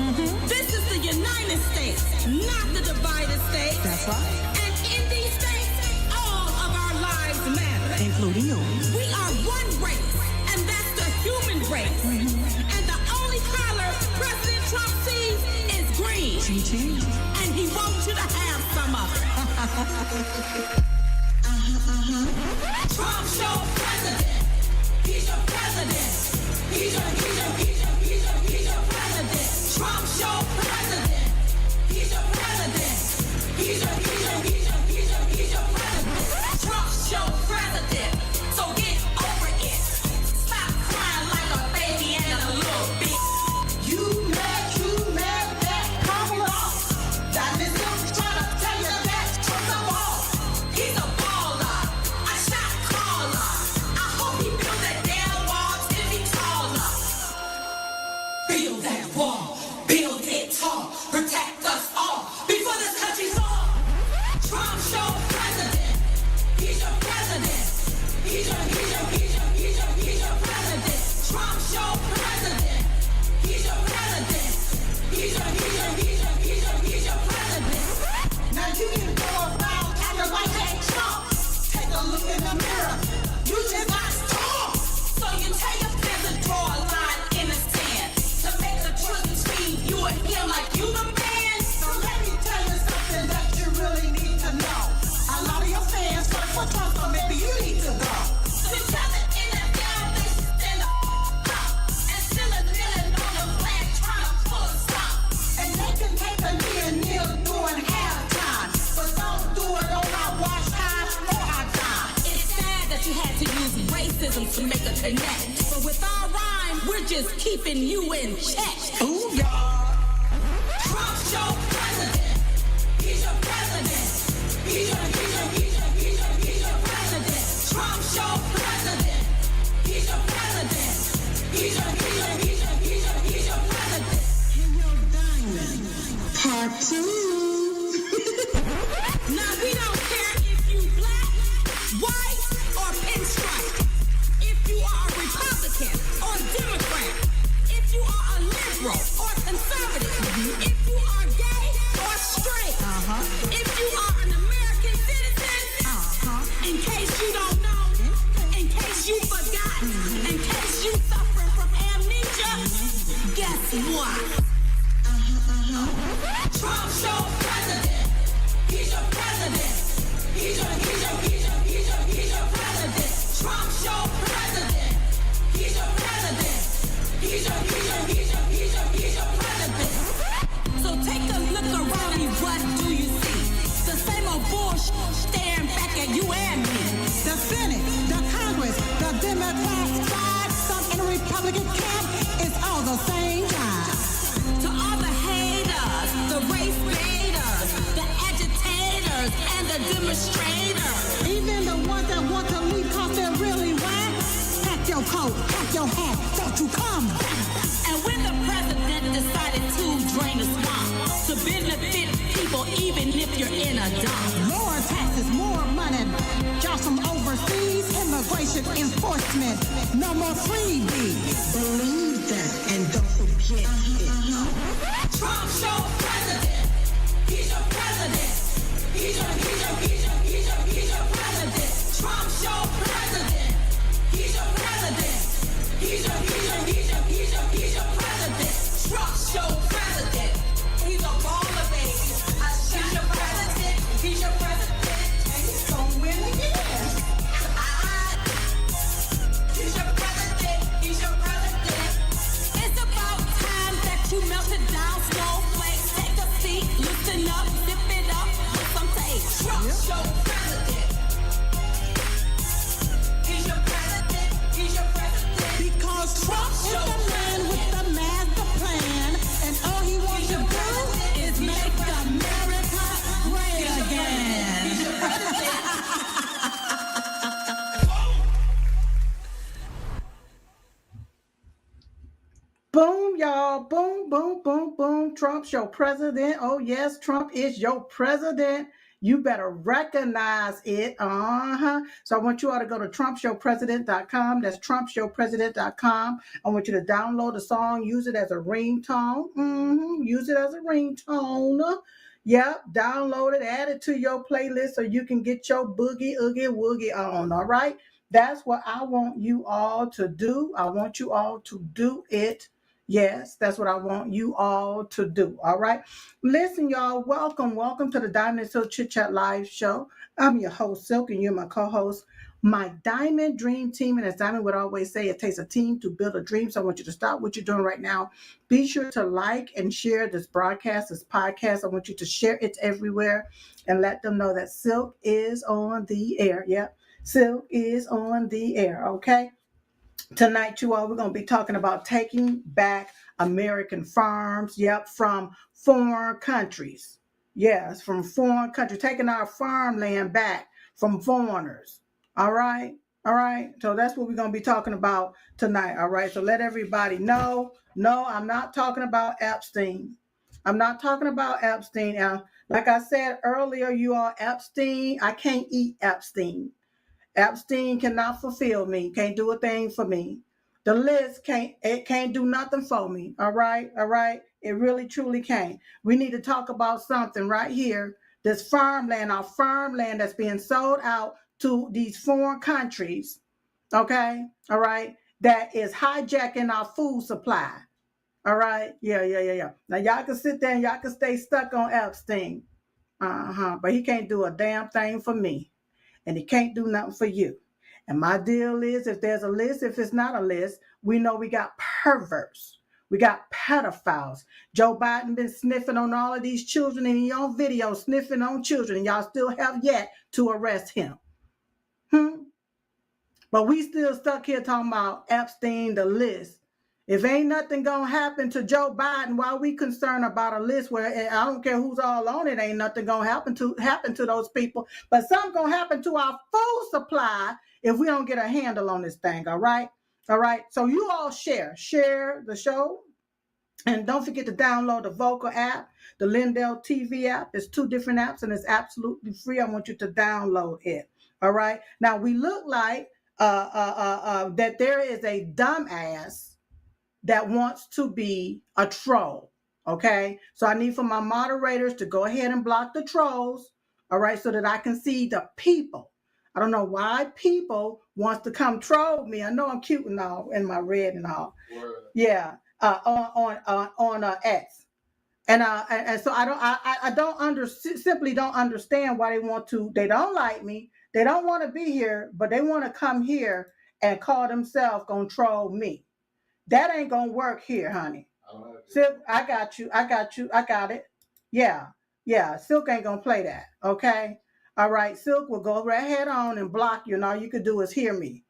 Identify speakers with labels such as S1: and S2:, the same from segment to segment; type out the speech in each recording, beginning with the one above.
S1: This is the United States, not the divided states.
S2: That's right.
S1: And in these states, all of our lives matter.
S2: Including yours.
S1: We are one race, and that's the human race. And the only color President Trump sees is green.
S2: Chit.
S1: And he wants you to have some of it. Trump's your president. He's your president. He's your president. Trump's your president. He's your president. He's your president. Trump's your president. So get over it. Stop crying like a baby and a little bitch. You mad that Kamala. That is him trying to tell you that Trump's a ball. He's a baller. I shot caller. I hope he built that damn wall 10 feet taller. Build that wall. Build it tall. Protect us all before this country's all. Trump's your president. He's your president. He's your president. Trump's your president. He's your president. He's your president. Now you can go around acting like that Trump. Take a look in the mirror. You just got strong. So you tell your friends to draw a line in the sand to make the truth between you and him like you the man. So let me tell you something that you really need to know. A lot of your fans work for Trump, so maybe you need to go. So tell the NFL they should stand up and still a kneeling on the flag trying to pull us up. And they can take a knee and kneel during halftime, but don't do it on our watch time or our dime. It's sad that you had to use racism to make a connect, but with our rhyme, we're just keeping you in check.
S2: Ooh, y'all.
S1: Trump's your president. He's your president. He's your president. Trump's your president. He's your president. He's your president.
S2: Part 2.
S1: Now we don't care if you black, white, or pinstripe. If you are a Republican or Democrat. If you are a liberal or conservative. If you are gay or straight. If you are an American citizen. In case you don't know. In case you forgot. In case you suffering from amnesia. Guess what? Trump's your president. He's your president. He's your president. Trump's your president. He's your president. He's your president. So take a look around you. What do you see? The same old bullshit staring back at you and me.
S2: The Senate, the Congress, the Democrat side, some in the Republican camp, it's all the same guy.
S1: To all the haters, the race baiters, the agitators, and the demonstrators.
S2: Even the ones that want to leave cause they're really whack. Pack your coat, pack your hat, don't you come back.
S1: And when the president decided to drain the swamp to benefit people even if you're in a dump.
S2: Lower taxes, more money, jobs from overseas, immigration enforcement, no more freebies. Believe that and don't forget it.
S1: Trump's your president. He's your president. He's your president. Trump's your president. He's your president. He's your president. Trump's your president. He's a baller, baby. He's your president. He's your president. And he's gonna win again. He's your president. He's your president. It's about time that you melted down snowflakes. Take a seat, listen up, zip it up with some tape. Trump's your president. He's your president. He's your president.
S2: Because Trump is the man with the master plan, and all he wants to do is make America great again.
S1: He's your president.
S2: Boom, y'all. Boom, boom, boom, boom. Trump's your president. Oh, yes, Trump is your president. You better recognize it. So I want you all to go to trumpshowpresident.com. That's trumpshowpresident.com. I want you to download the song, use it as a ringtone. Use it as a ringtone. Yep, download it, add it to your playlist so you can get your boogie, oogie, woogie on. All right. That's what I want you all to do. I want you all to do it. Yes, that's what I want you all to do. All right. Listen, y'all, welcome to the Diamond and Silk Chit Chat Live Show. I'm your host, Silk, and you're my co-host, my Diamond Dream Team. And as Diamond would always say, it takes a team to build a dream. So I want you to stop what you're doing right now. Be sure to like and share this broadcast, this podcast. I want you to share it everywhere and let them know that Silk is on the air. Yep, Silk is on the air, okay? Tonight, you all, we're going to be talking about taking back American farms, from foreign countries. Yes, from foreign countries, taking our farmland back from foreigners. All right. So that's what we're going to be talking about tonight. All right. So let everybody know. No, I'm not talking about Epstein. I'm not talking about Epstein. Like I said earlier, you all, Epstein, I can't eat Epstein. Epstein cannot fulfill me, can't do a thing for me. The list can't do nothing for me. All right. It really truly can't. We need to talk about something right here. This farmland, our farmland that's being sold out to these foreign countries. Okay. All right. That is hijacking our food supply. All right. Yeah. Now y'all can sit there and y'all can stay stuck on Epstein. But he can't do a damn thing for me. And he can't do nothing for you. And my deal is, if there's a list, if it's not a list, we know we got perverts. We got pedophiles. Joe Biden been sniffing on all of these children in your own video, sniffing on children, and y'all still have yet to arrest him. But we still stuck here talking about Epstein, the list. If ain't nothing gonna happen to Joe Biden, why we concerned about a list where I don't care who's all on it, ain't nothing gonna happen to those people. But something gonna happen to our food supply if we don't get a handle on this thing. All right. So you all share the show. And don't forget to download the Vocal app, the Lindell TV app. It's 2 different apps and it's absolutely free. I want you to download it. All right. Now we look like that there is a dumbass that wants to be a troll. Okay. So I need for my moderators to go ahead and block the trolls. All right. So that I can see the people. I don't know why people wants to come troll me. I know I'm cute and all in my red and all. Word. Yeah. On X. And so I simply don't understand why they don't like me. They don't want to be here, but they want to come here and call themselves gonna troll me. That ain't gonna work here, honey. Silk, I got you. I got it. Yeah. Silk ain't gonna play that. Okay. All right. Silk will go right head on and block you, and all you can do is hear me.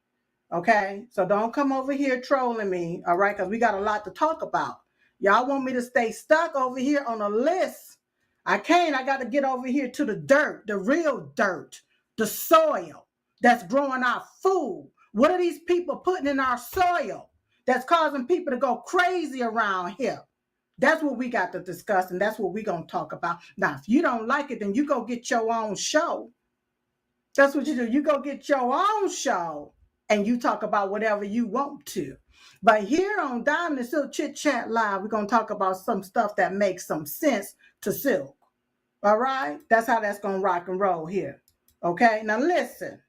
S2: Okay. So don't come over here trolling me. All right. Because we got a lot to talk about. Y'all want me to stay stuck over here on a list? I can't. I got to get over here to the dirt, the real dirt, the soil that's growing our food. What are these people putting in our soil that's causing people to go crazy around here? That's what we got to discuss, and that's what we're going to talk about. Now, if you don't like it, then you go get your own show. That's what you do. You go get your own show, and you talk about whatever you want to. But here on Diamond and Silk Chit Chat Live, we're going to talk about some stuff that makes some sense to Silk. All right? That's how that's going to rock and roll here. Okay? Now, listen.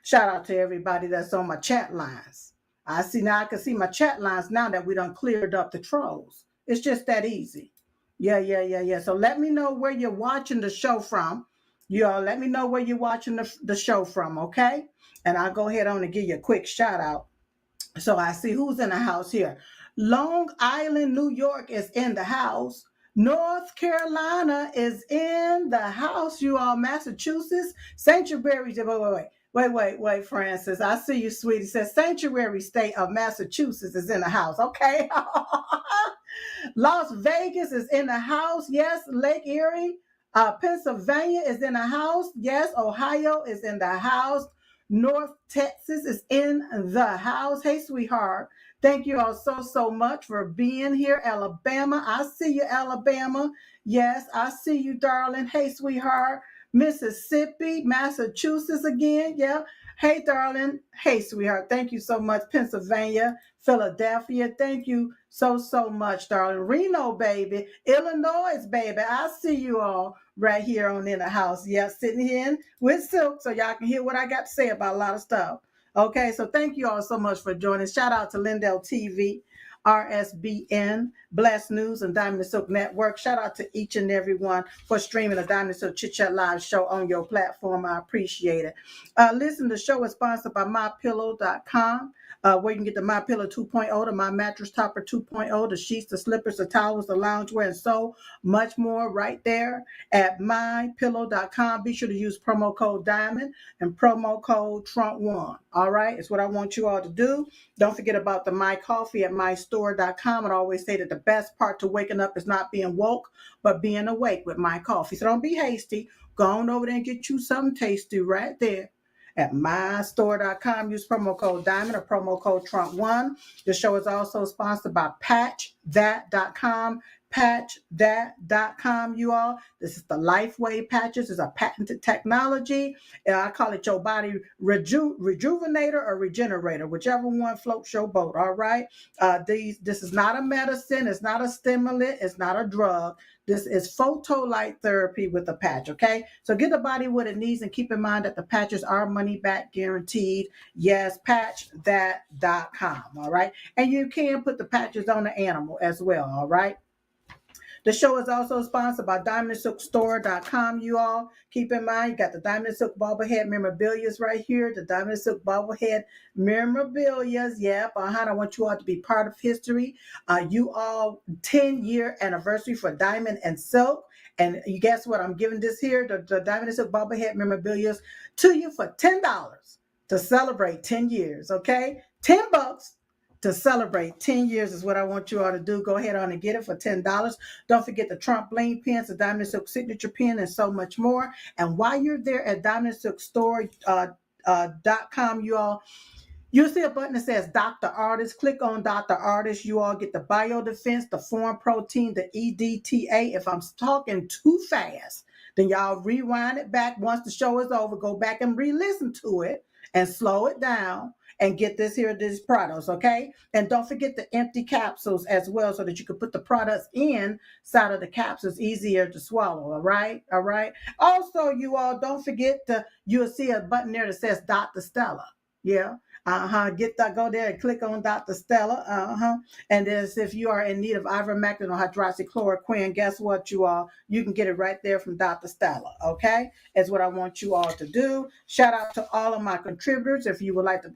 S2: Shout out to everybody that's on my chat lines. I can see my chat lines now that we done cleared up the trolls. It's just that easy. Yeah. So let me know where you're watching the show from. Y'all let me know where you're watching the show from, okay? And I'll go ahead on and give you a quick shout out. So I see who's in the house here. Long Island, New York is in the house. North Carolina is in the house. You all, Massachusetts, Sanctuary. Wait, Francis. I see you, sweetie. It says Sanctuary State of Massachusetts is in the house. Okay. Las Vegas is in the house. Yes. Lake Erie, Pennsylvania is in the house. Yes. Ohio is in the house. North Texas is in the house. Hey, sweetheart. Thank you all so much for being here. Alabama. I see you, Alabama. Yes, I see you, darling. Hey, sweetheart. Mississippi, Massachusetts again. Yeah. Hey, darling. Hey, sweetheart. Thank you so much. Pennsylvania, Philadelphia. Thank you so much, darling. Reno, baby. Illinois, baby. I see you all right here on In the House. Yeah, sitting here with Silk so y'all can hear what I got to say about a lot of stuff. Okay, so thank you all so much for joining. Shout out to Lindell TV, RSBN, Blast News, and Diamond and Silk Network. Shout out to each and every one for streaming the Diamond and Silk Chit Chat Live show on your platform. I appreciate it. Listen, the show is sponsored by MyPillow.com. Where you can get the My Pillow 2.0, the My Mattress Topper 2.0, the sheets, the slippers, the towels, the loungewear, and so much more right there at MyPillow.com. Be sure to use promo code DIAMOND and promo code Trump1. All right, it's what I want you all to do. Don't forget about the My Coffee at MyStore.com. I always say that the best part to waking up is not being woke, but being awake with My Coffee. So don't be hasty. Go on over there and get you something tasty right there at mystore.com. Use promo code DIAMOND or promo code Trump1. The show is also sponsored by patchthat.com. Patchthat.com, you all. This is the LifeWave patches. It's a patented technology. I call it your body rejuvenator or regenerator, whichever one floats your boat. All right. This is not a medicine. It's not a stimulant. It's not a drug. This is photolight therapy with a patch, okay? So get the body what it needs, and keep in mind that the patches are money back guaranteed. Yes, patchthat.com, all right? And you can put the patches on the animal as well, all right? The show is also sponsored by DiamondSilkStore.com, you all. Keep in mind, you got the Diamond and Silk Bobblehead memorabilia right here. The Diamond and Silk Bobblehead memorabilia. Yep, I want you all to be part of history. You all, 10-year anniversary for Diamond and Silk. And you guess what? I'm giving this here, the Diamond and Silk Bobblehead memorabilia to you for $10 to celebrate 10 years, okay? $10 to celebrate 10 years is what I want you all to do. Go ahead on and get it for $10. Don't forget the Trump Bling pins, the Diamond Silk Signature pin, and so much more. And while you're there at DiamondSilkStore.com, you all, you'll see a button that says Dr. Artist. Click on Dr. Artist. You all get the biodefense, the foreign protein, the EDTA. If I'm talking too fast, then y'all rewind it back. Once the show is over, go back and re-listen to it and slow it down and get these products, okay? And don't forget the empty capsules as well, so that you can put the products inside of the capsules, easier to swallow, all right? All right. Also, you all, don't forget you'll see a button there that says Dr. Stella. Yeah. Go there and click on Dr. Stella. And as if you are in need of ivermectin or hydroxychloroquine, guess what, you all? You can get it right there from Dr. Stella. Okay, is what I want you all to do. Shout out to all of my contributors. If you would like to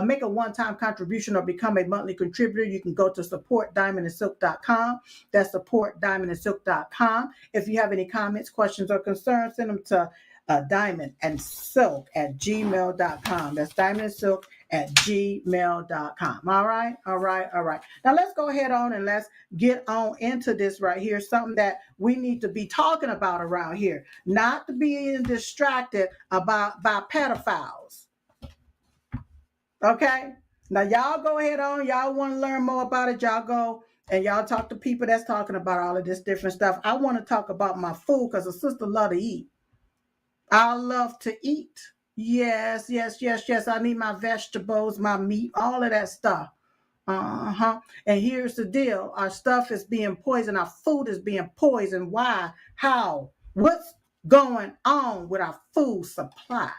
S2: make a one-time contribution or become a monthly contributor, you can go to supportdiamondandsilk.com. That's supportdiamondandsilk.com. If you have any comments, questions, or concerns, send them to diamondandsilk@gmail.com. That's diamondandsilk@gmail.com. All right. Now let's go ahead on and let's get on into this right here. Something that we need to be talking about around here, not to be distracted by pedophiles. Okay. Now y'all go ahead on. Y'all want to learn more about it? Y'all go and y'all talk to people that's talking about all of this different stuff. I want to talk about my food because a sister love to eat. I love to eat. Yes. I need my vegetables, my meat, all of that stuff. And here's the deal. Our stuff is being poisoned. Our food is being poisoned. Why? How? What's going on with our food supply?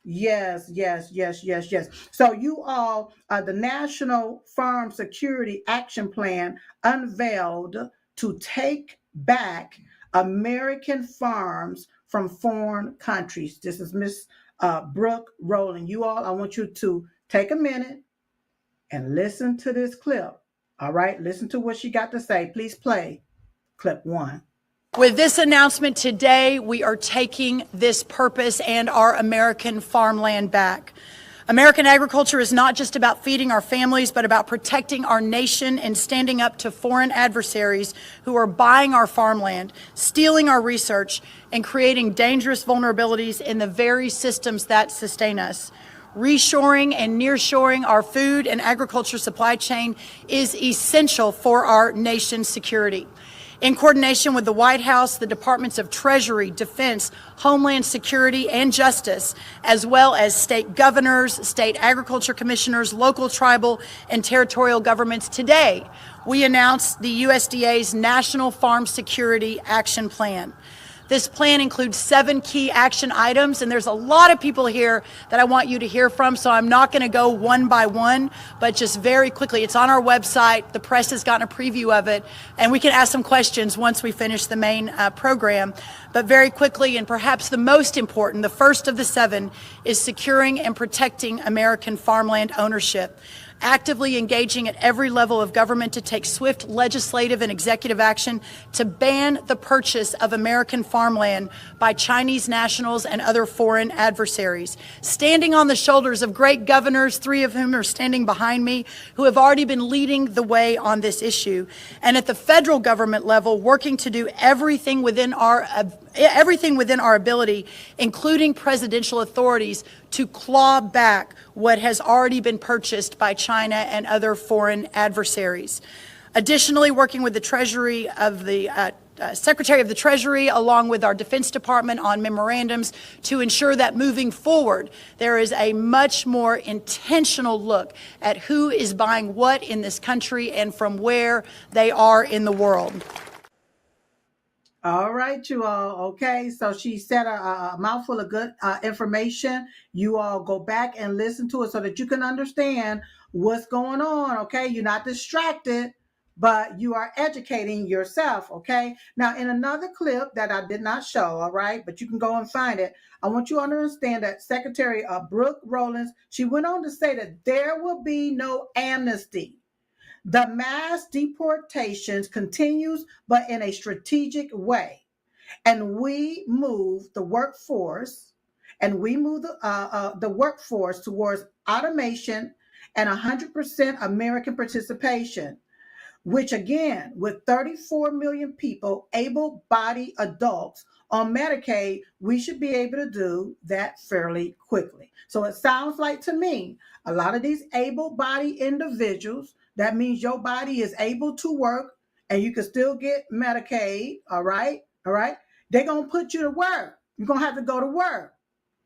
S2: Yes. So you all, the National Farm Security Action Plan unveiled to take back American farms from foreign countries. This is Miss Brooke Rowland. You all, I want you to take a minute and listen to this clip. All right, listen to what she got to say. Please play clip 1.
S3: With this announcement today, we are taking this purpose and our American farmland back. American agriculture is not just about feeding our families, but about protecting our nation and standing up to foreign adversaries who are buying our farmland, stealing our research, and creating dangerous vulnerabilities in the very systems that sustain us. Reshoring and nearshoring our food and agriculture supply chain is essential for our nation's security. In coordination with the White House, the Departments of Treasury, Defense, Homeland Security, and Justice, as well as state governors, state agriculture commissioners, local, tribal, and territorial governments, today we announced the USDA's National Farm Security Action Plan. This plan includes 7 key action items, and there's a lot of people here that I want you to hear from, so I'm not going to go one by one, but just very quickly. It's on our website. The press has gotten a preview of it, and we can ask some questions once we finish the main program. But very quickly, and perhaps the most important, the first of the 7, is securing and protecting American farmland ownership. Actively engaging at every level of government to take swift legislative and executive action to ban the purchase of American farmland by Chinese nationals and other foreign adversaries. Standing on the shoulders of great governors, 3 of whom are standing behind me, who have already been leading the way on this issue. And at the federal government level, working to do everything within our ability, including presidential authorities, to claw back what has already been purchased by China and other foreign adversaries. Additionally, working with the Treasury of the Secretary of the Treasury, along with our Defense Department, on memorandums to ensure that moving forward, there is a much more intentional look at who is buying what in this country and from where they are in the world.
S2: All right, you all. Okay, so she said a mouthful of good information. You all go back and listen to it so that you can understand what's going on. Okay, you're not distracted, but you are educating yourself. Okay, now in another clip that I did not show, all right, but you can go and find it. I want you to understand that Secretary Brooke Rollins, she went on to say that there will be no amnesty. The mass deportations continues, but in a strategic way. And we move the workforce, the workforce towards automation and 100% American participation, which again, with 34 million people, able-bodied adults on Medicaid, we should be able to do that fairly quickly. So it sounds like to me, a lot of these able-bodied individuals, that means your body is able to work and you can still get Medicaid, all right? They're going to put you to work. You're going to have to go to work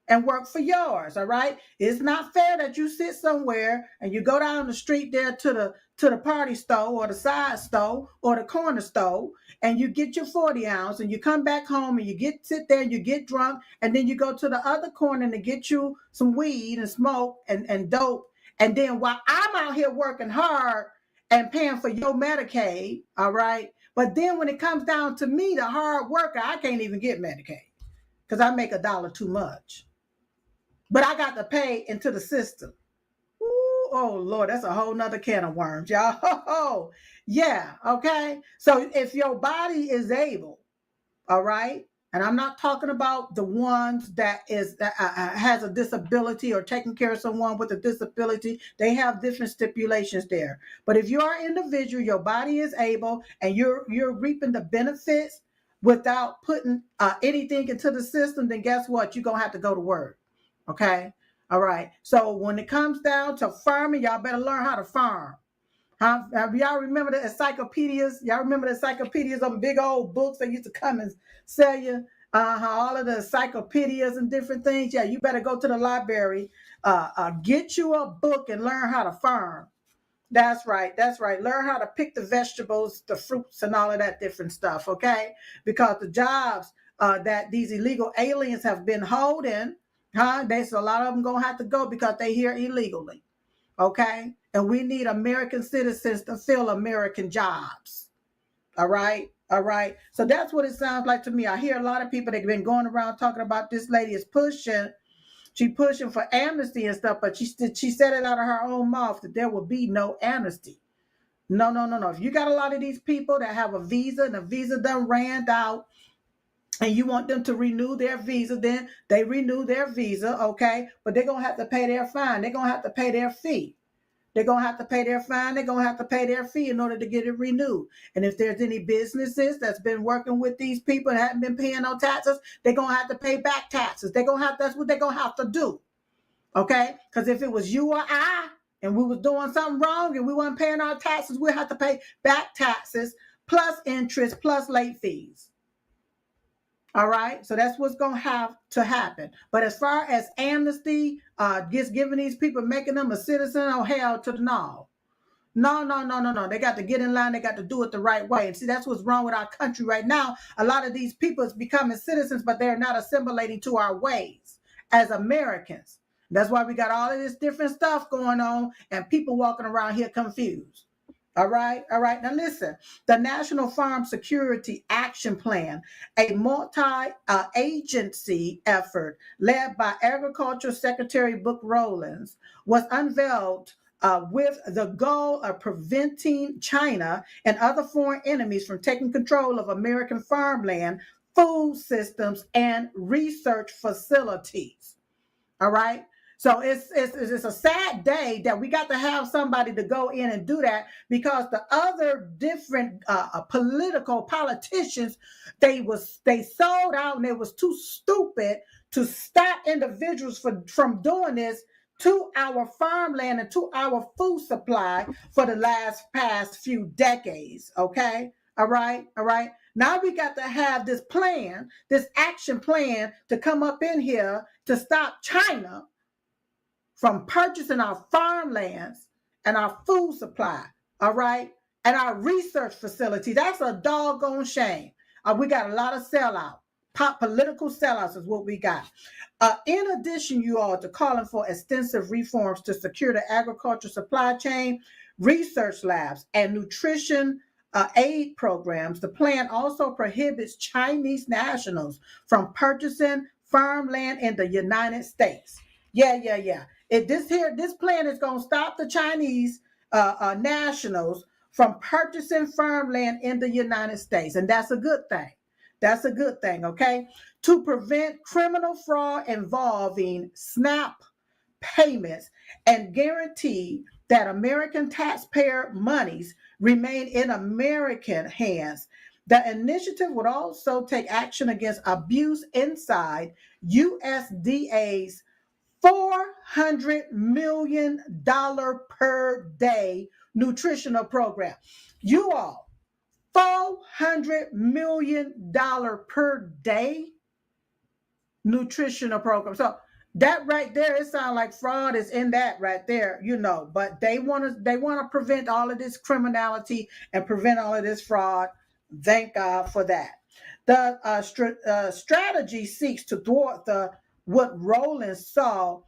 S2: and work for yours, all right? It's not fair that you sit somewhere and you go down the street there to the party store or the side store or the corner store and you get your 40 ounce and you come back home and you sit there and you get drunk and then you go to the other corner to get you some weed and smoke and dope. And then while I'm out here working hard and paying for your Medicaid, all right? But then when it comes down to me, the hard worker, I can't even get Medicaid because I make $1 too much. But I got to pay into the system. Ooh, oh, Lord, that's a whole nother can of worms, y'all. Oh, yeah, okay? So if your body is able, all right, and I'm not talking about the ones that has a disability or taking care of someone with a disability. They have different stipulations there. But if you are individual, your body is able, and you're reaping the benefits without putting anything into the system, then guess what? You're going to have to go to work. Okay? All right. So when it comes down to farming, y'all better learn how to farm. Y'all remember the encyclopedias? Y'all remember the encyclopedias, them big old books that used to come and sell you all of the encyclopedias and different things? Yeah, you better go to the library, get you a book and learn how to farm. That's right. Learn how to pick the vegetables, the fruits, and all of that different stuff, okay? Because the jobs that these illegal aliens have been holding, there's a lot of them going to have to go because they here illegally, okay? And we need American citizens to fill American jobs. All right. So that's what it sounds like to me. I hear a lot of people that have been going around talking about this lady is pushing. She's pushing for amnesty and stuff, but she said it out of her own mouth that there will be no amnesty. No. If you got a lot of these people that have a visa and the visa done ran out and you want them to renew their visa, then they renew their visa, okay? But they're going to have to pay their fine. They're going to have to pay their fee. They're going to have to pay their fine. They're going to have to pay their fee in order to get it renewed. And if there's any businesses that's been working with these people and haven't been paying no taxes, they're going to have to pay back taxes. That's what they're going to have to do. Okay? Because if it was you or I and we was doing something wrong and we weren't paying our taxes, we'll have to pay back taxes plus interest, plus late fees. All right, so that's what's going to have to happen. But as far as amnesty, just giving these people, making them a citizen, oh, hell to the no. No. They got to get in line. They got to do it the right way. And see, that's what's wrong with our country right now. A lot of these people is becoming citizens, but they're not assimilating to our ways as Americans. That's why we got all of this different stuff going on and people walking around here confused. All right. Now listen, the National Farm Security Action Plan, a multi-agency effort led by Agriculture Secretary Brooke Rollins, was unveiled with the goal of preventing China and other foreign enemies from taking control of American farmland, food systems, and research facilities. All right. So it's a sad day that we got to have somebody to go in and do that, because the other different politicians, they sold out and they was too stupid to stop individuals from doing this to our farmland and to our food supply for the past few decades. Okay. All right. Now we got to have this plan, this action plan to come up in here to stop China from purchasing our farmlands and our food supply, all right, and our research facility. That's a doggone shame. We got a lot of sellout. Political sellouts is what we got. In addition, you all, to calling for extensive reforms to secure the agriculture supply chain, research labs, and nutrition aid programs, the plan also prohibits Chinese nationals from purchasing farmland in the United States. Yeah. This plan is going to stop the Chinese nationals from purchasing farmland in the United States, and that's a good thing. That's a good thing, okay? To prevent criminal fraud involving SNAP payments and guarantee that American taxpayer monies remain in American hands. The initiative would also take action against abuse inside USDA's $400 million per day nutritional program. You all, $400 million per day nutritional program. So that right there, it sounds like fraud is in that right there, but they want to prevent all of this criminality and prevent all of this fraud. Thank God for that. The strategy seeks to thwart what Rollins saw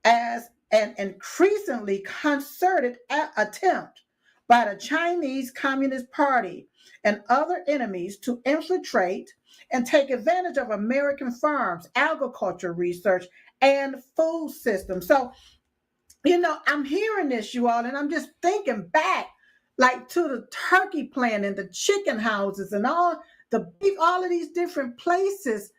S2: as an increasingly concerted attempt by the Chinese Communist Party and other enemies to infiltrate and take advantage of American farms, agriculture research, and food systems. So, I'm hearing this, you all, and I'm just thinking back, like, to the turkey plant and the chicken houses and all the beef, all of these different places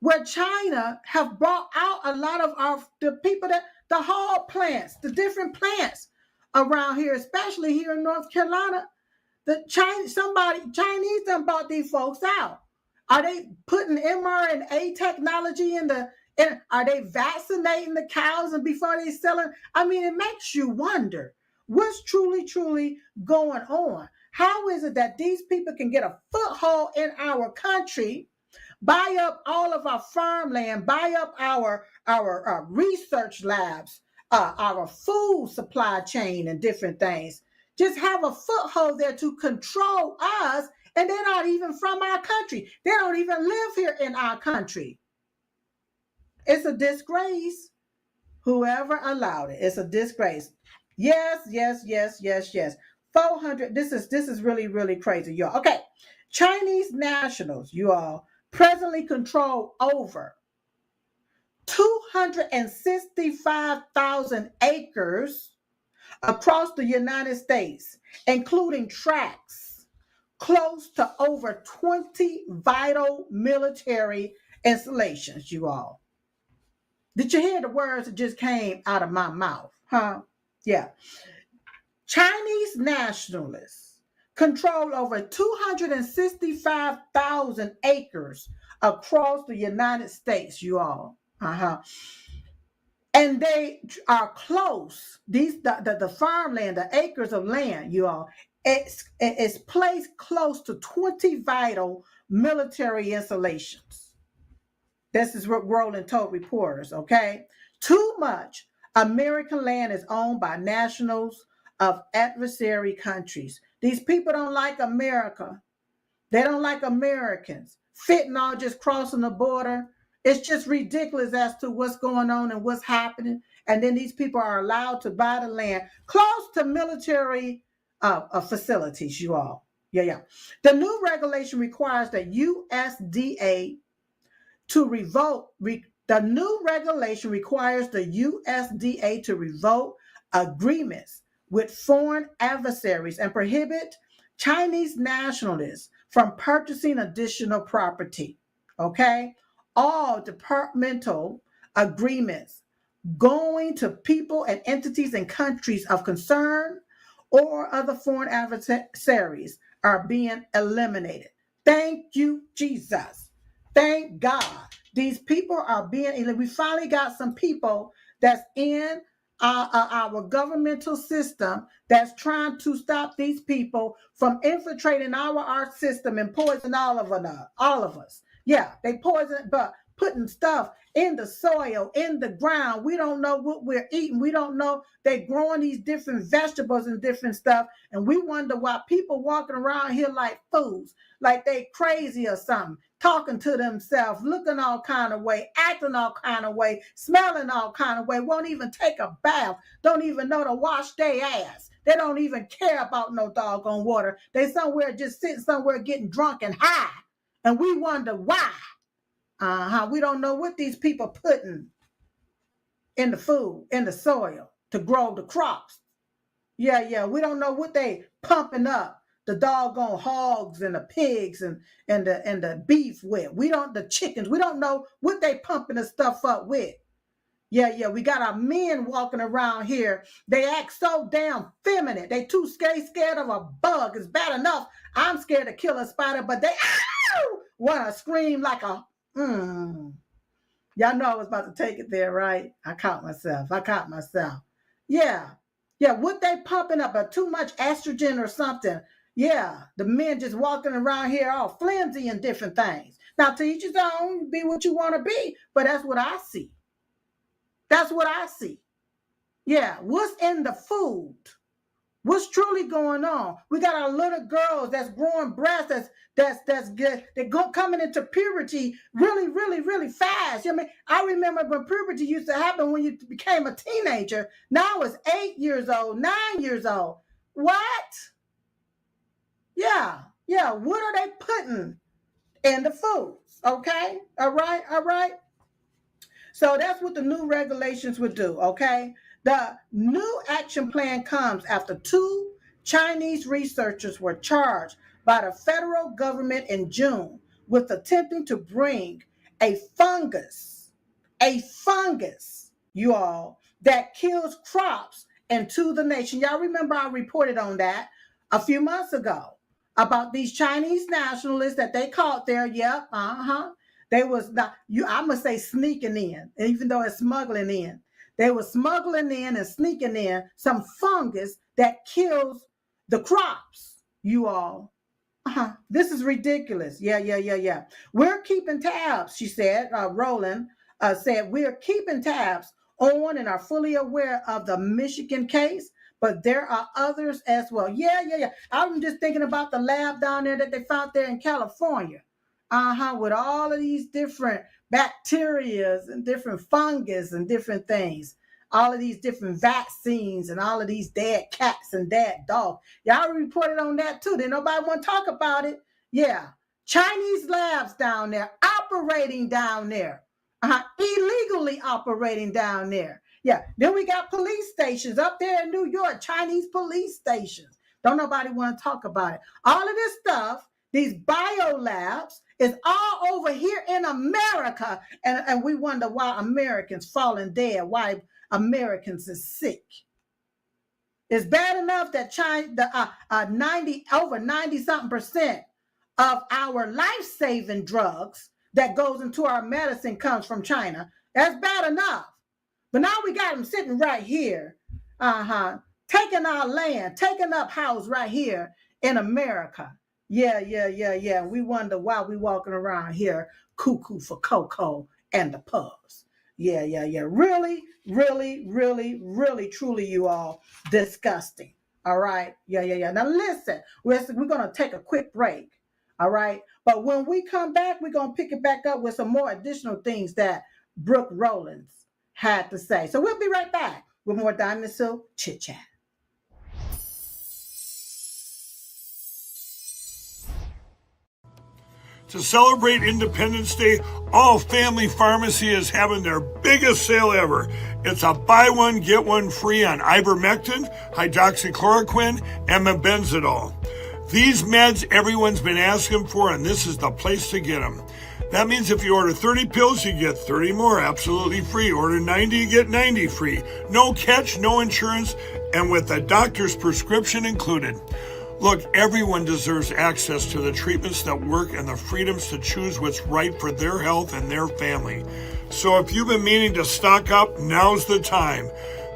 S2: where China have brought out a lot of the people the hog plants, the different plants around here, especially here in North Carolina. Chinese done bought these folks out. Are they putting mRNA technology are they vaccinating the cows and before they sell it? I mean, it makes you wonder what's truly going on. How is it that these people can get a foothold in our country, buy up all of our farmland, buy up our research labs, our food supply chain and different things, just have a foothold there to control us, and they're not even from our country. They don't even live here in our country. It's a disgrace. Whoever allowed it, it's a disgrace. Yes. 400. This is really crazy, y'all. Okay, Chinese nationals, you all, presently control over 265,000 acres across the United States, including tracts close to over 20 vital military installations, you all. Did you hear the words that just came out of my mouth? Huh? Yeah. Chinese nationalists control over 265,000 acres across the United States, you all. And they are close. The farmland, the acres of land, you all, it's placed close to 20 vital military installations. This is what Rowland told reporters, okay? Too much American land is owned by nationals of adversary countries. These people don't like America. They don't like Americans. Fentanyl just crossing the border. It's just ridiculous as to what's going on and what's happening. And then these people are allowed to buy the land close to military facilities, you all. Yeah. The new regulation requires the USDA to revoke. The new regulation requires the USDA to revoke agreements with foreign adversaries and prohibit Chinese nationalists from purchasing additional property. Okay? All departmental agreements going to people and entities and countries of concern or other foreign adversaries are being eliminated. Thank you, Jesus. Thank God. These people are being, we finally got some people that's in our governmental system that's trying to stop these people from infiltrating our art system and poison all of us. Yeah, they poison, but putting stuff in the soil, in the ground. We don't know what we're eating. We don't know they're growing these different vegetables and different stuff. And we wonder why people walking around here like fools, like they crazy or something, talking to themselves, looking all kind of way, acting all kind of way, smelling all kind of way, won't even take a bath, don't even know to wash their ass. They don't even care about no doggone water. They somewhere just sitting somewhere getting drunk and high. And we wonder why. We don't know what these people putting in the food, in the soil to grow the crops. Yeah. We don't know what they pumping up the doggone hogs and the pigs and the beef with. The chickens. We don't know what they pumping the stuff up with. Yeah. We got our men walking around here. They act so damn feminine. They too scared of a bug. It's bad enough I'm scared to kill a spider, but they want to scream like a Y'all know I was about to take it there, right? I caught myself. Yeah. What they pumping up? Too much estrogen or something? Yeah. The men just walking around here all flimsy and different things. Now, to each his own, be what you want to be. But that's what I see. Yeah. What's in the food? What's truly going on? We got our little girls that's growing breasts that's good. They're coming into puberty really, really, really fast. I remember when puberty used to happen when you became a teenager. Now it's 8 years old, 9 years old. What? Yeah. What are they putting in the foods? Okay. All right. So that's what the new regulations would do. Okay. The new action plan comes after 2 Chinese researchers were charged by the federal government in June with attempting to bring a fungus, you all, that kills crops into the nation. Y'all remember I reported on that a few months ago about these Chinese nationalists that they caught there. Yep, They was not, I must say sneaking in, even though it's smuggling in. They were smuggling in and sneaking in some fungus that kills the crops, you all. This is ridiculous. Yeah. We're keeping tabs, she said. Rowland said, we're keeping tabs on and are fully aware of the Michigan case, but there are others as well. Yeah. I'm just thinking about the lab down there that they found there in California. With all of these different bacteria and different fungus and different things. All of these different vaccines and all of these dead cats and dead dogs. Y'all reported on that too. Didn't nobody want to talk about it? Yeah. Chinese labs down there, operating down there. Illegally operating down there. Yeah. Then we got police stations up there in New York, Chinese police stations. Don't nobody want to talk about it. All of this stuff, these biolabs, is all over here in America. And we wonder why Americans falling dead, why Americans is sick. It's bad enough that China, over 90-something% of our life-saving drugs that goes into our medicine comes from China. That's bad enough. But now we got them sitting right here, taking our land, taking up house right here in America. Yeah. We wonder why we walking around here cuckoo for cocoa and the pubs. Yeah. Really, truly, you all disgusting. All right. Yeah. Now listen, we're going to take a quick break. All right. But when we come back, we're going to pick it back up with some more additional things that Brooke Rollins had to say. So we'll be right back with more Diamond Silk Chit Chat.
S4: To celebrate Independence Day, All Family Pharmacy is having their biggest sale ever. It's a buy one, get one free on ivermectin, hydroxychloroquine, and mebendazole. These meds everyone's been asking for, and this is the place to get them. That means if you order 30 pills, you get 30 more absolutely free. Order 90, you get 90 free. No catch, no insurance, and with a doctor's prescription included. Look, everyone deserves access to the treatments that work and the freedoms to choose what's right for their health and their family. So if you've been meaning to stock up, now's the time.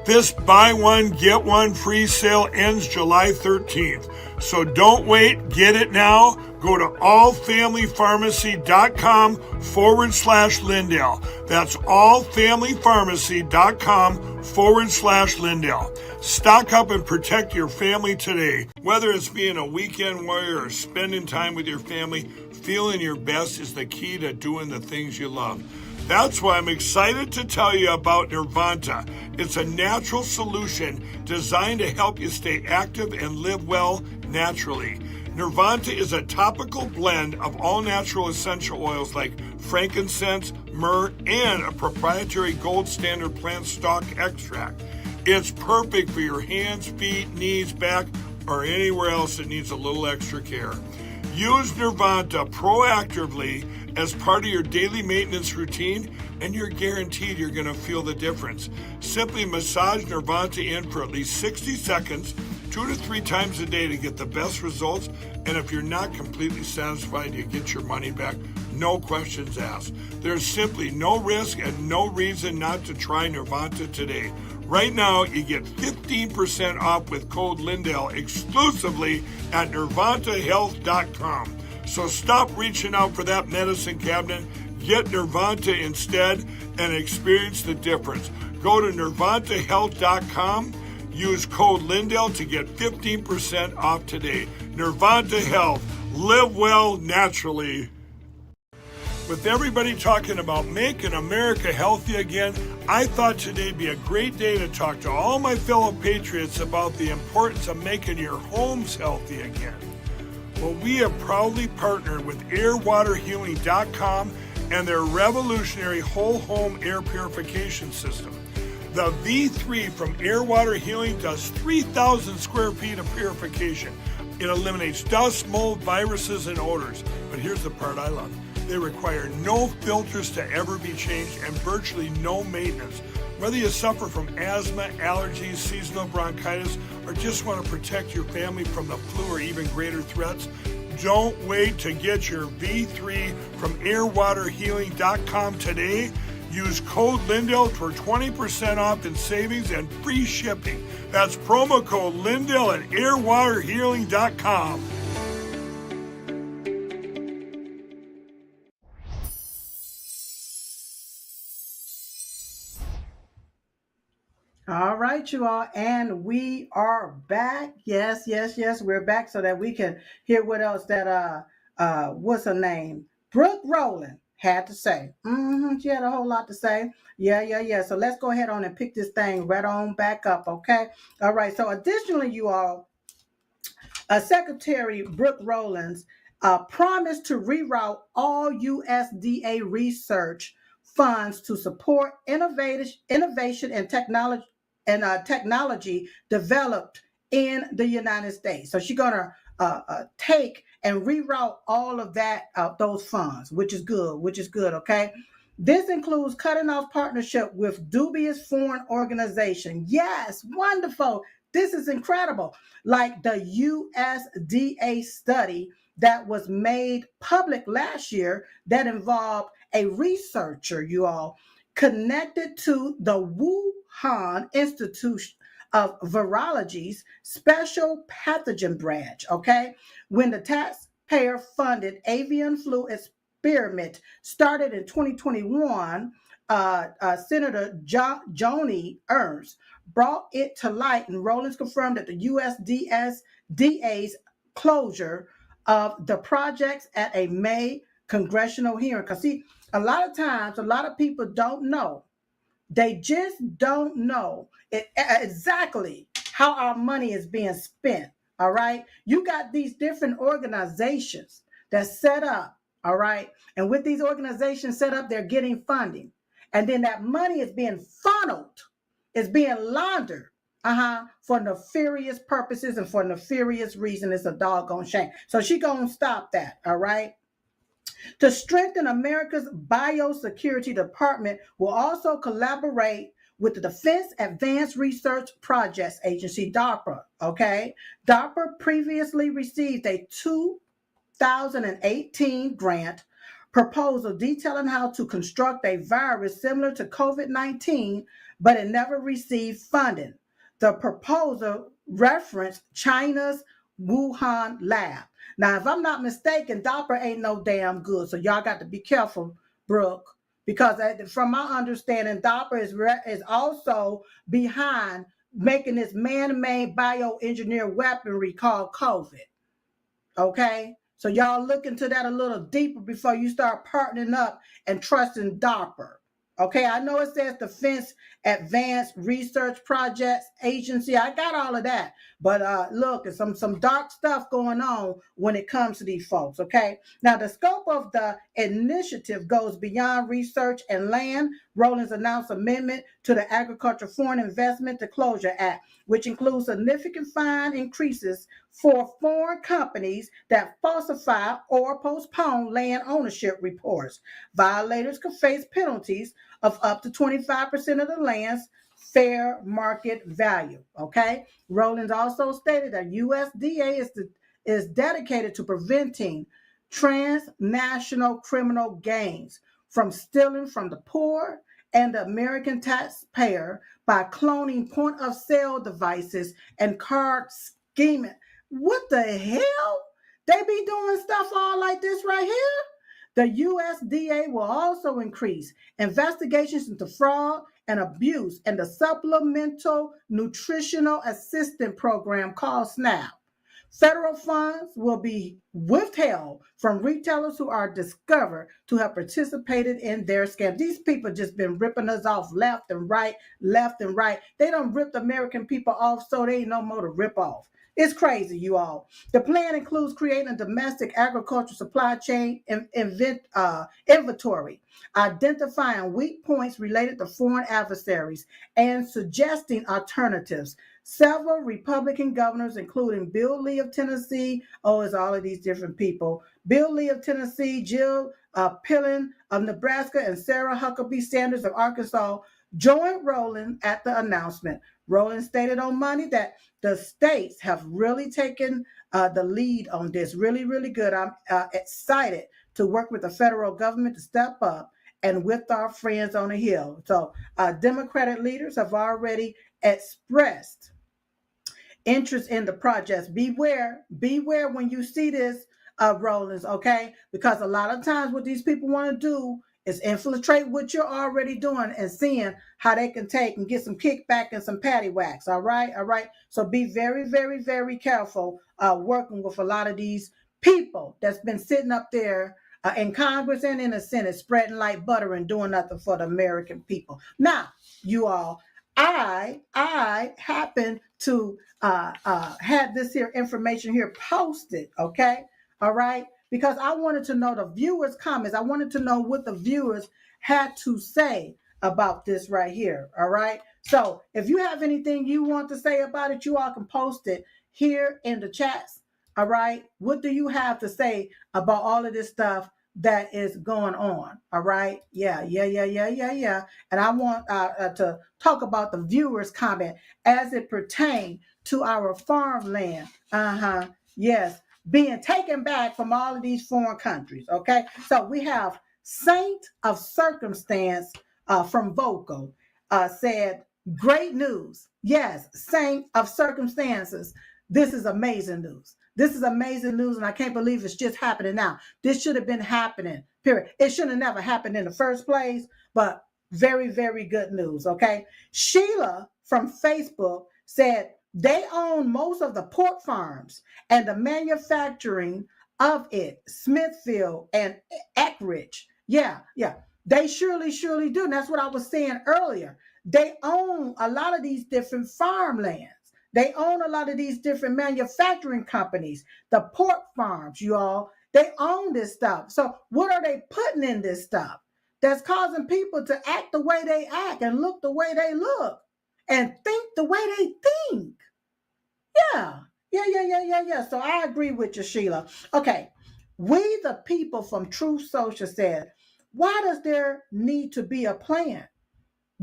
S4: This buy one, get one free sale ends July 13th. So don't wait, get it now. Go to allfamilypharmacy.com/Lindell. That's allfamilypharmacy.com/Lindell. Stock up and protect your family today. Whether it's being a weekend warrior or spending time with your family, feeling your best is the key to doing the things you love. That's why I'm excited to tell you about Nirvanta. It's a natural solution designed to help you stay active and live well naturally. Nirvanta is a topical blend of all natural essential oils like frankincense, myrrh, and a proprietary gold standard plant stock extract. It's perfect for your hands, feet, knees, back, or anywhere else that needs a little extra care. Use Nirvanta proactively as part of your daily maintenance routine, and you're guaranteed you're going to feel the difference. Simply massage Nirvanta in for at least 60 seconds, 2 to 3 times a day to get the best results. And if you're not completely satisfied, you get your money back. No questions asked. There's simply no risk and no reason not to try Nirvanta today. Right now, you get 15% off with code Lindell exclusively at nirvantahealth.com. So stop reaching out for that medicine cabinet. Get Nirvanta instead and experience the difference. Go to nirvantahealth.com. Use code Lindell to get 15% off today. Nirvanta Health. Live well naturally. With everybody talking about making America healthy again, I thought today'd be a great day to talk to all my fellow patriots about the importance of making your homes healthy again. Well, we have proudly partnered with airwaterhealing.com and their revolutionary whole home air purification system. The V3 from Air Water Healing does 3,000 square feet of purification. It eliminates dust, mold, viruses, and odors. But here's the part I love. They require no filters to ever be changed and virtually no maintenance. Whether you suffer from asthma, allergies, seasonal bronchitis, or just want to protect your family from the flu or even greater threats, don't wait to get your V3 from airwaterhealing.com today. Use code Lindell for 20% off in savings and free shipping. That's promo code Lindell at airwaterhealing.com.
S2: All right, you all, and we are back. Yes, we're back so that we can hear what else that what's her name? Brooke Rollins had to say. She had a whole lot to say. Yeah. So let's go ahead on and pick this thing right on back up, okay? All right. So additionally, you all, Secretary Brooke Rollins promised to reroute all USDA research funds to support innovation and technology developed in the United States. So she's gonna take and reroute all of that, those funds, which is good. Okay. This includes cutting off partnership with dubious foreign organization. Yes, wonderful. This is incredible. Like the USDA study that was made public last year that involved a researcher, you all, connected to the Wuhan Institute of Virology's Special Pathogen Branch, okay? When the taxpayer-funded avian flu experiment started in 2021, Senator Joni Ernst brought it to light, and Rollins confirmed that the USDA's closure of the projects at a May congressional hearing. Because, see, a lot of times, a lot of people don't know. They just don't know exactly how our money is being spent. All right. You got these different organizations that set up. All right. And with these organizations set up, they're getting funding. And then that money is being funneled, it's being laundered for nefarious purposes and for nefarious reason. It's a doggone shame. So she gonna stop that. All right. To strengthen America's biosecurity department will also collaborate with the Defense Advanced Research Projects Agency, DARPA, okay? DARPA previously received a 2018 grant proposal detailing how to construct a virus similar to COVID-19, but it never received funding. The proposal referenced China's Wuhan lab. Now, if I'm not mistaken, DARPA ain't no damn good, so y'all got to be careful, Brooke, because from my understanding, DARPA is also behind making this man-made bioengineered weaponry called COVID. Okay? So y'all look into that a little deeper before you start partnering up and trusting DARPA. Okay, I know it says Defense Advanced Research Projects Agency. I got all of that. But look, there's some dark stuff going on when it comes to these folks, okay? Now, the scope of the initiative goes beyond research and land. Rollins announced amendment to the Agriculture Foreign Investment Disclosure Act, which includes significant fine increases for foreign companies that falsify or postpone land ownership reports. Violators could face penalties of up to 25% of the land's fair market value, okay? Rollins also stated that USDA is dedicated to preventing transnational criminal gangs from stealing from the poor and the American taxpayer by cloning point-of-sale devices and card scheming. What the hell? They be doing stuff all like this right here? The USDA will also increase investigations into fraud and abuse in the Supplemental Nutritional Assistance Program called SNAP. Federal funds will be withheld from retailers who are discovered to have participated in their scam. These people just been ripping us off left and right, left and right. They done ripped American people off so they ain't no more to rip off. It's crazy, you all. The plan includes creating a domestic agriculture supply chain inventory, identifying weak points related to foreign adversaries, and suggesting alternatives. Several Republican governors, including Bill Lee of Tennessee, it's all of these different people, Bill Lee of Tennessee, Jill Pillen of Nebraska, and Sarah Huckabee Sanders of Arkansas, joined Rollins at the announcement. Rollins stated on Monday that the states have really taken the lead on this. Really, really good. I'm excited to work with the federal government to step up and with our friends on the Hill. So Democratic leaders have already expressed interest in the projects. Beware when you see this, Rollins, okay? Because a lot of times what these people want to do is infiltrate what you're already doing and seeing how they can take and get some kickback and some patty wax. All right. So be very, very, very careful working with a lot of these people that's been sitting up there in Congress and in the Senate spreading like butter and doing nothing for the American people. Now, you all, I happen to have this here information here posted, okay? All right? Because I wanted to know the viewers' comments. I wanted to know what the viewers had to say about this right here, all right? So if you have anything you want to say about it, you all can post it here in the chats, all right? What do you have to say about all of this stuff that is going on, all right? Yeah. And I want to talk about the viewers' comment as it pertains to our farmland. Yes. Being taken back from all of these foreign countries, okay? So we have Saint of Circumstance from Vocal said, great news. Yes, saint of circumstances. This is amazing news. This is amazing news, and I can't believe it's just happening now. This should have been happening, period. It should have never happened in the first place, but very, very good news, okay? Sheila from Facebook said they own most of the pork farms and the manufacturing of it, Smithfield and Eckridge. Yeah, yeah. They surely, surely do. And that's what I was saying earlier. They own a lot of these different farmlands. They own a lot of these different manufacturing companies, the pork farms, you all. They own this stuff. So what are they putting in this stuff that's causing people to act the way they act and look the way they look and think the way they think? Yeah. So I agree with you, Sheila. Okay. We, the people from Truth Social, said, why does there need to be a plan?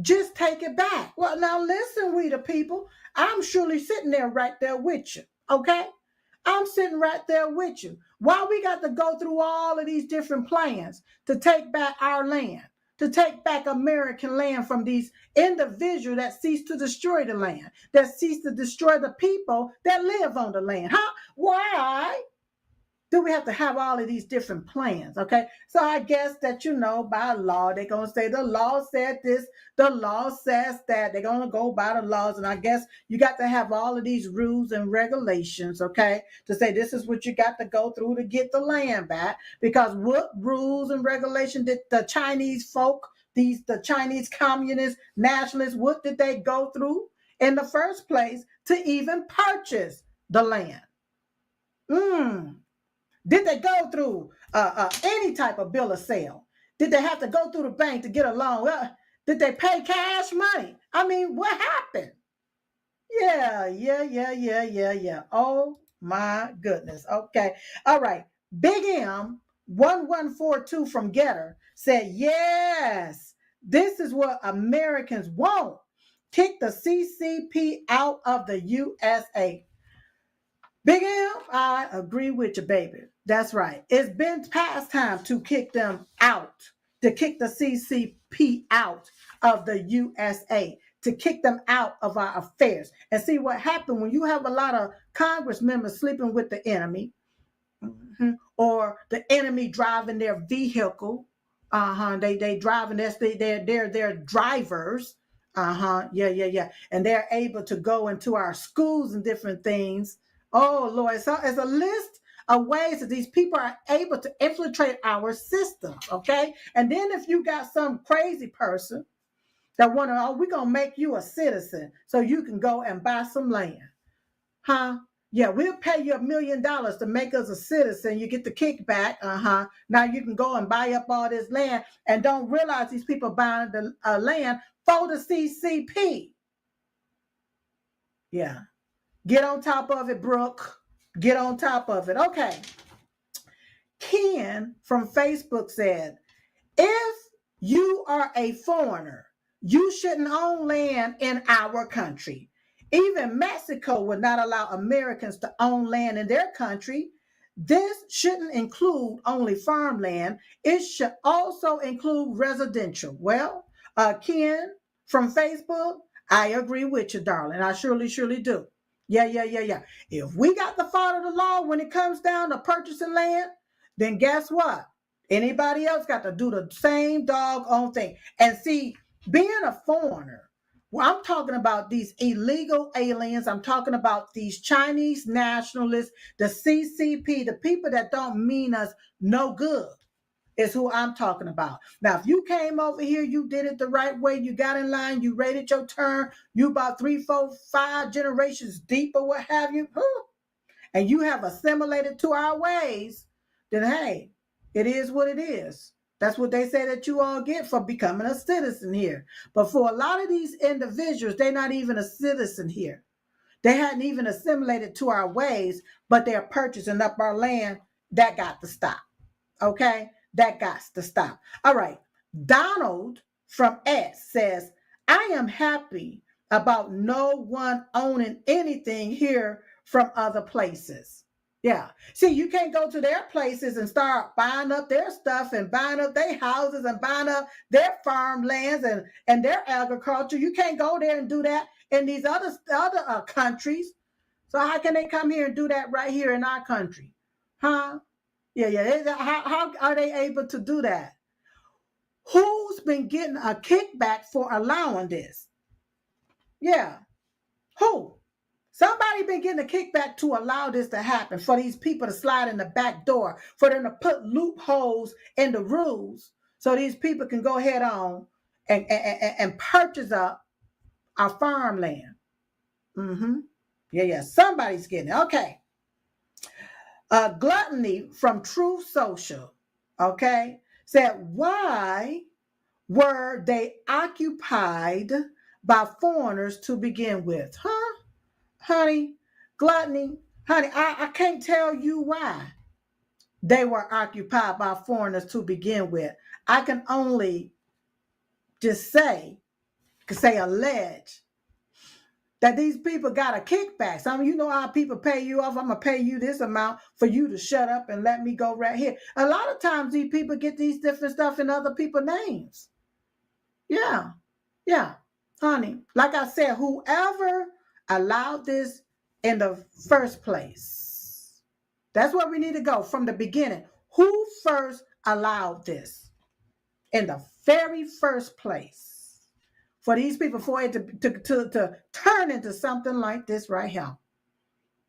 S2: Just take it back. Well, now listen, we the people. I'm surely sitting there right there with you. Okay? I'm sitting right there with you. Why we got to go through all of these different plans to take back our land, to take back American land from these individuals that cease to destroy the land, that cease to destroy the people that live on the land? Huh? Why do we have to have all of these different plans? Okay, so I guess that, by law, they're going to say the law said this, the law says that. They're going to go by the laws, and I guess you got to have all of these rules and regulations, okay, to say this is what you got to go through to get the land back. Because what rules and regulations did the Chinese folk, the Chinese communist nationalists, what did they go through in the first place to even purchase the land? Did they go through any type of bill of sale? Did they have to go through the bank to get a loan? Did they pay cash money? I mean, what happened? Yeah. Oh my goodness. Okay. All right. Big M 1142 from Getter said, yes, this is what Americans want. Kick the CCP out of the USA. Big M, I agree with you, baby. That's right. It's been past time to kick them out, to kick the CCP out of the USA, to kick them out of our affairs. And see what happened when you have a lot of Congress members sleeping with the enemy, or the enemy driving their vehicle. They driving, they're drivers. Yeah. And they're able to go into our schools and different things. Oh, Lord. So it's a list of ways that these people are able to infiltrate our systems, okay? And then if you got some crazy person that want to, we're going to make you a citizen so you can go and buy some land. Huh? Yeah, we'll pay you $1 million to make us a citizen. You get the kickback. Now you can go and buy up all this land and don't realize these people buying the land for the CCP. Yeah. Get on top of it, Brooke. Get on top of it. Okay. Ken from Facebook said, if you are a foreigner, you shouldn't own land in our country. Even Mexico would not allow Americans to own land in their country. This shouldn't include only farmland. It should also include residential. Well, Ken from Facebook, I agree with you, darling. I surely do. Yeah. If we got the fault of the law when it comes down to purchasing land, then guess what? Anybody else got to do the same doggone thing. And see, being a foreigner, well, I'm talking about these illegal aliens. I'm talking about these Chinese nationalists, the CCP, the people that don't mean us no good is who I'm talking about. Now, if you came over here, you did it the right way, you got in line, you rated your turn, you about 3, 4, 5 generations deep or what have you, and you have assimilated to our ways, then hey, it is what it is. That's what they say that you all get for becoming a citizen here. But for a lot of these individuals, they're not even a citizen here. They hadn't even assimilated to our ways, but they're purchasing up our land. That got to stop. Okay? That got to stop. All right. Donald from S says, I am happy about no one owning anything here from other places. Yeah. See, you can't go to their places and start buying up their stuff and buying up their houses and buying up their farmlands and their agriculture. You can't go there and do that in these other countries. So how can they come here and do that right here in our country? Huh? Yeah. How are they able to do that? Who's been getting a kickback for allowing this? Yeah. Who? Somebody been getting a kickback to allow this to happen, for these people to slide in the back door, for them to put loopholes in the rules so these people can go head on and purchase up our farmland. Yeah. Somebody's getting it. Okay. Gluttony from Truth Social, okay, said, why were they occupied by foreigners to begin with? Huh? Honey, gluttony, honey, I can't tell you why they were occupied by foreigners to begin with. I can only just say allege that these people got a kickback. Some of you know how people pay you off. I'm going to pay you this amount for you to shut up and let me go right here. A lot of times these people get these different stuff in other people's names. Yeah, honey. Like I said, whoever allowed this in the first place, that's where we need to go from the beginning. Who first allowed this in the very first place? For these people, for it to turn into something like this right here.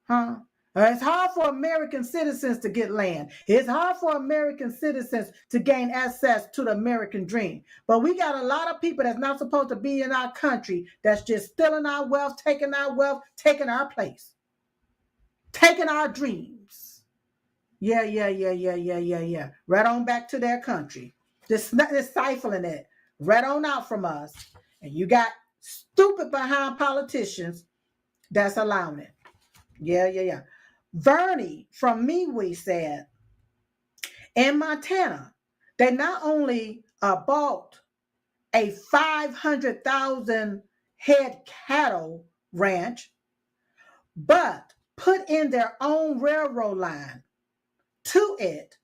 S2: Huh? It's hard for American citizens to get land. It's hard for American citizens to gain access to the American dream. But we got a lot of people that's not supposed to be in our country that's just stealing our wealth, taking taking our place, taking our dreams. Yeah. Right on back to their country. Just stifling it right on out from us. And you got stupid behind politicians that's allowing it. Yeah. Vernie from MeWe said, in Montana, they not only bought a 500,000 head cattle ranch, but put in their own railroad line to it,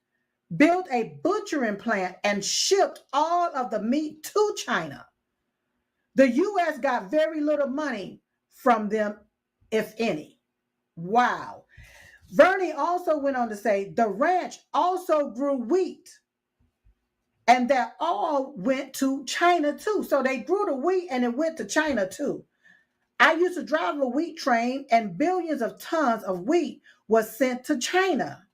S2: built a butchering plant, and shipped all of the meat to China. The U.S. got very little money from them, if any. Wow. Vernie also went on to say the ranch also grew wheat, and that all went to China too. So they grew the wheat and it went to China too. I used to drive a wheat train, and billions of tons of wheat was sent to China.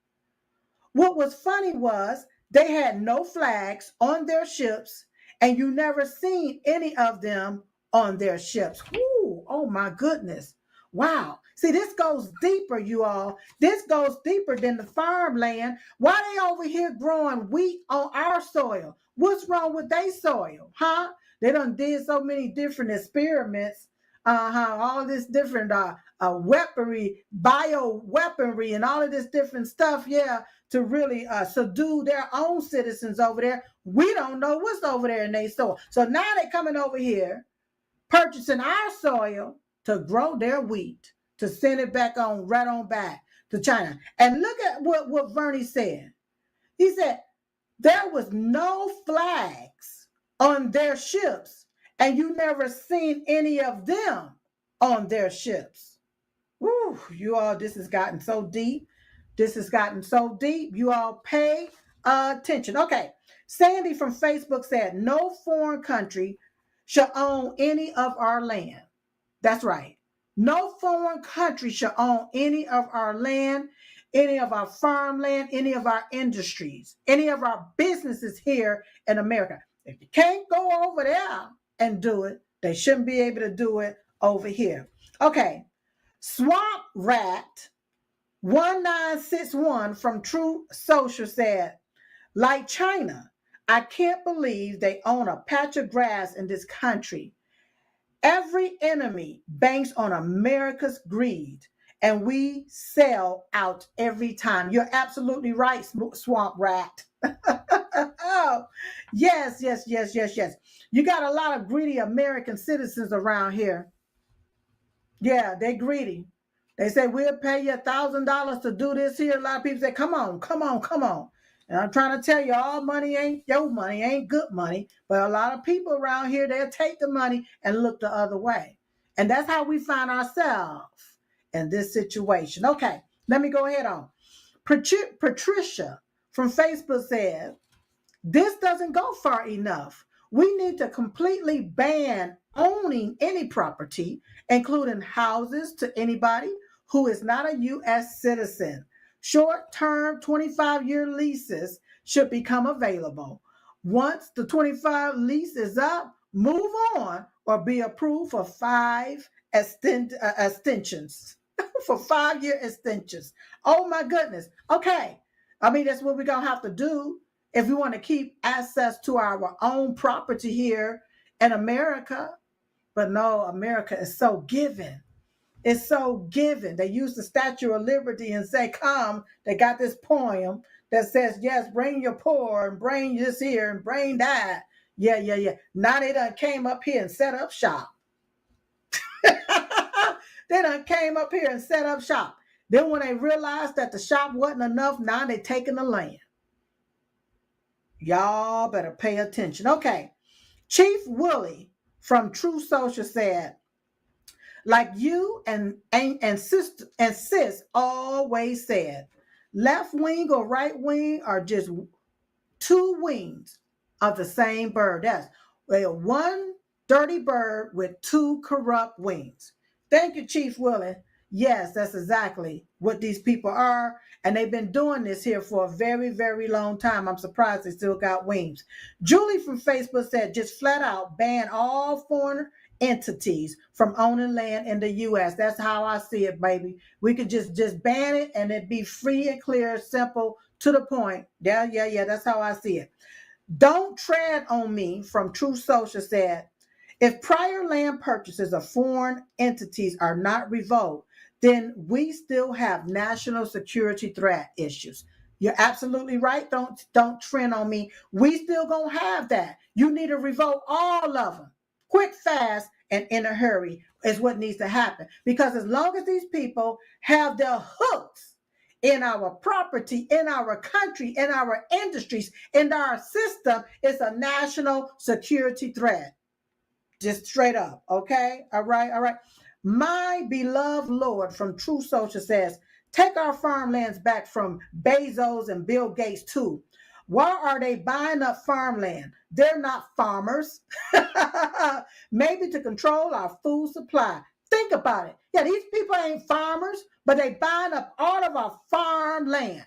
S2: What was funny was they had no flags on their ships, and you never seen any of them on their ships. Ooh, oh my goodness. Wow. See, this goes deeper, you all. This goes deeper than the farmland. Why they over here growing wheat on our soil? What's wrong with their soil? Huh? They done did so many different experiments. All this different weaponry, bioweaponry, and all of this different stuff, yeah, to really subdue their own citizens over there. We don't know what's over there in their soil. So now they're coming over here, purchasing our soil to grow their wheat, to send it back on, right on back to China. And look at what Vernie said. He said, there was no flags on their ships, and you never seen any of them on their ships. Woo, you all, this has gotten so deep. This has gotten so deep. You all pay attention. Okay. Sandy from Facebook said, no foreign country shall own any of our land. That's right. No foreign country shall own any of our land, any of our farmland, any of our industries, any of our businesses here in America. If you can't go over there and do it, they shouldn't be able to do it over here. Okay. Swamp Rat 1961 from True Social said, like China, I can't believe they own a patch of grass in this country. Every enemy banks on America's greed, and we sell out every time. You're absolutely right, Swamp Rat. Oh, yes. You got a lot of greedy American citizens around here. Yeah, they're greedy. They say, we'll pay you $1,000 to do this here. A lot of people say, come on, come on, come on. And I'm trying to tell you, all money ain't your money, ain't good money. But a lot of people around here, they'll take the money and look the other way. And that's how we find ourselves in this situation. Okay, let me go ahead on. Patricia from Facebook says, this doesn't go far enough. We need to completely ban owning any property, including houses, to anybody who is not a U.S. citizen. Short-term 25-year leases should become available. Once the 25 lease is up, move on or be approved for 5 extensions. For 5-year extensions. Oh my goodness. Okay. I mean, that's what we're going to have to do if we want to keep access to our own property here in America. But no, America is so giving. It's so giving. They use the Statue of Liberty and say, come, they got this poem that says, yes, bring your poor and bring this here and bring that. Yeah. Now they done came up here and set up shop. They done came up here and set up shop. Then when they realized that the shop wasn't enough, now they taking the land. Y'all better pay attention. Okay. Chief Willie from True Social said, like you and sis always said, left wing or right wing are just two wings of the same bird. That's one dirty bird with two corrupt wings. Thank you, Chief Willie. Yes, that's exactly what these people are. And they've been doing this here for a very, very long time. I'm surprised they still got wings. Julie from Facebook said, just flat out ban all foreign entities from owning land in the U.S. That's how I see it, baby. We could just ban it and it'd be free and clear, simple, to the point. Yeah. That's how I see it. Don't tread on me from True Social said, if prior land purchases of foreign entities are not revoked, then we still have national security threat issues. You're absolutely right. Don't trend on me. We still gonna have that. You need to revoke all of them. Quick, fast, and in a hurry is what needs to happen. Because as long as these people have their hooks in our property, in our country, in our industries, in our system, it's a national security threat. Just straight up, okay? All right. My beloved Lord from True Social says, take our farmlands back from Bezos and Bill Gates too. Why are they buying up farmland? They're not farmers. Maybe to control our food supply. Think about it. Yeah, these people ain't farmers, but they buying up all of our farmland.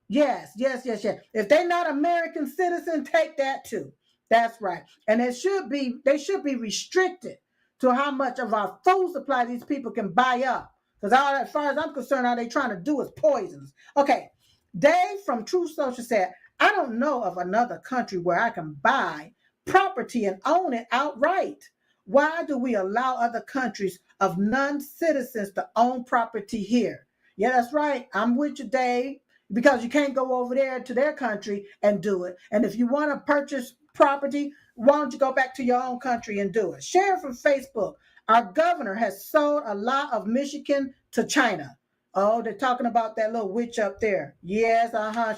S2: Yes. If they're not American citizens, take that too. That's right. And they should be restricted to how much of our food supply these people can buy up. Because as far as I'm concerned, all they trying to do is poisons. Okay. Dave from True Social said, I don't know of another country where I can buy property and own it outright. Why do we allow other countries of non-citizens to own property here? Yeah, that's right. I'm with you, Dave. Because you can't go over there to their country and do it. And if you want to purchase property, why don't you go back to your own country and do it? Share from Facebook. Our governor has sold a lot of Michigan to China. Oh, they're talking about that little witch up there. Yes,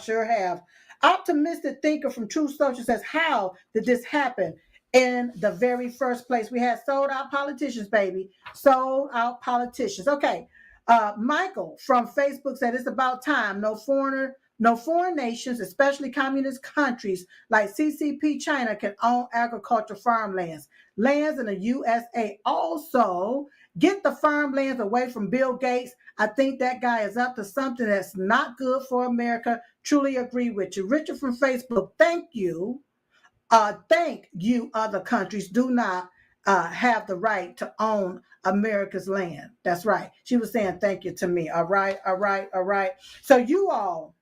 S2: sure have. Optimistic thinker from True Social says, how did this happen in the very first place? We had sold out politicians, baby. Sold out politicians. Okay. Michael from Facebook said it's about time. No foreign nations, especially communist countries like CCP China, can own agricultural farmlands. Lands in the USA. Also, get the farmlands away from Bill Gates. I think that guy is up to something that's not good for America. Truly agree with you. Richard from Facebook, thank you. Thank you, other countries do not have the right to own America's land. That's right. She was saying thank you to me. All right. So you all,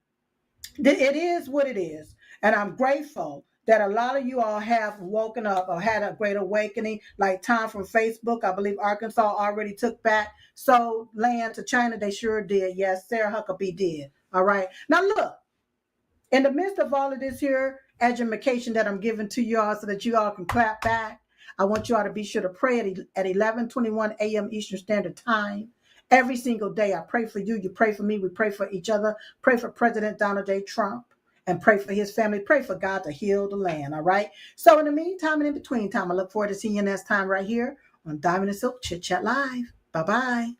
S2: it is what it is. And I'm grateful that a lot of you all have woken up or had a great awakening, like Tom from Facebook. I believe Arkansas already took back sold land to China. They sure did. Yes, Sarah Huckabee did. All right. Now look, in the midst of all of this here education that I'm giving to you all so that you all can clap back, I want you all to be sure to pray at 11:21 a.m. Eastern Standard Time Every single day, I pray for you. You pray for me. We pray for each other. Pray for President Donald J. Trump and pray for his family. Pray for God to heal the land. All right. So in the meantime and in between time, I look forward to seeing you next time right here on Diamond and Silk Chit Chat Live. Bye-bye.